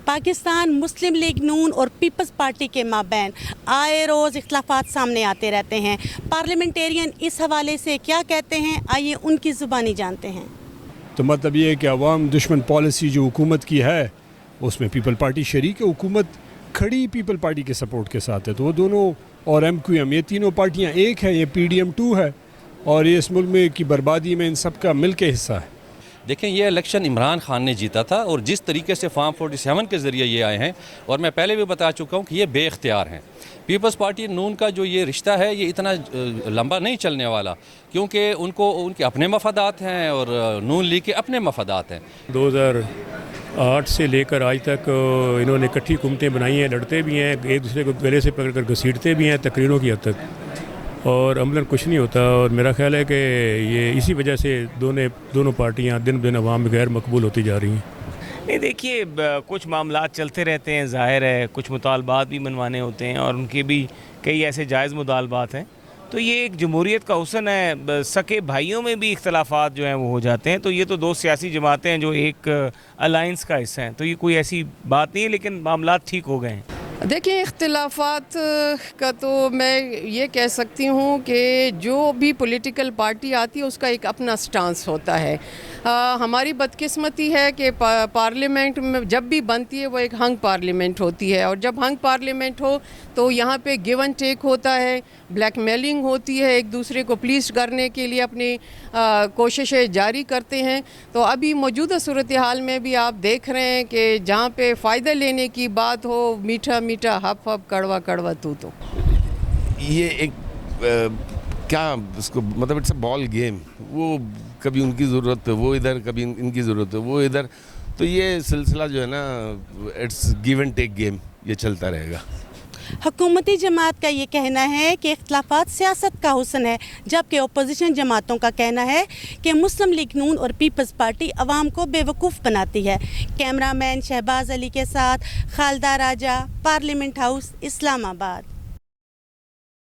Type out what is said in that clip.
पाकिस्तान मुस्लिम league नून और peoples party के माबैन आए रोज़ इख्तलाफात सामने आते रहते हैं। पार्लियामेंटेरियन इस हवाले से क्या कहते हैं, आइए उनकी ज़ुबानी जानते हैं। तो मतलब ये है कि अवाम दुश्मन पॉलिसी जो हुकूमत की है उसमें पीपल पार्टी शरीक है। हुकूमत खड़ी पीपल पार्टी के सपोर्ट के साथ है, तो वो दोनों और MQM ये तीनों पार्टियाँ एक हैं, ये PDM 2 है और ये इस मुल्क में की बर्बादी में इन सब का मिल के हिस्सा है। देखें, ये इलेक्शन इमरान खान ने जीता था और जिस तरीके से फार्म 47 के ज़रिए ये आए हैं, और मैं पहले भी बता चुका हूँ कि ये बेख्तियार हैं। पीपल्स पार्टी नून का जो ये रिश्ता है ये इतना लंबा नहीं चलने वाला, क्योंकि उनको उनके अपने मफादात हैं और नून लीग के अपने मफादात हैं। 2008 से लेकर आज तक इन्होंने इकट्ठी हुकूमतें बनाई हैं, लड़ते भी हैं, एक दूसरे को गले से पकड़कर घसीटते भी हैं तकरीरों की हद तक, और अमलन कुछ नहीं होता। और मेरा ख्याल है कि ये इसी वजह से दोनों पार्टियां दिन ब दिन अवाम में गैर मकबूल होती जा रही हैं। नहीं, देखिए, कुछ मामलात चलते रहते हैं, ज़ाहिर है कुछ मुतालबात भी मनवाने होते हैं और उनके भी कई ऐसे जायज़ मुतालबात हैं। तो ये एक जमहूरियत का हुस्न है, सके भाइयों में भी इख्तलाफात जो हैं वो हो जाते हैं। तो ये तो दो सियासी जमातें हैं जो एक अलाइंस का हिस्सा हैं, तो ये कोई ऐसी बात नहीं है, लेकिन मामलात ठीक हो गए हैं। देखिए, इख्तिलाफात का तो मैं ये कह सकती हूँ कि जो भी पॉलिटिकल पार्टी आती है उसका एक अपना स्टांस होता है। हमारी बदकिस्मती है कि पार्लियामेंट में जब भी बनती है वो एक हंग पार्लियामेंट होती है, और जब हंग पार्लियामेंट हो तो यहाँ पे गिव एंड टेक होता है, ब्लैकमेलिंग होती है, एक दूसरे को प्लीज़ करने के लिए अपनी कोशिशें जारी करते हैं। तो अभी मौजूदा सूरत हाल में भी आप देख रहे हैं कि जहाँ पे फ़ायदा लेने की बात हो, मीठा मीठा हप हप कड़वा कड़वा तू तो ये एक क्या उसको मतलब इट्स अ बॉल गेम। वो कभी उनकी ज़रूरत है वो इधर, कभी इनकी ज़रूरत है वो इधर। तो ये सिलसिला जो है ना, it's give and take game, ये चलता रहेगा। हुकूमती जमात का ये कहना है कि इख्तलाफात सियासत का हुस्न है, जबकि अपोजिशन जमातों का कहना है कि मुस्लिम लीग नून और पीपल्स पार्टी अवाम को बेवकूफ़ बनाती है। कैमरामैन शहबाज अली के साथ खालिदा राजा, पार्लियामेंट हाउस, इस्लामाबाद।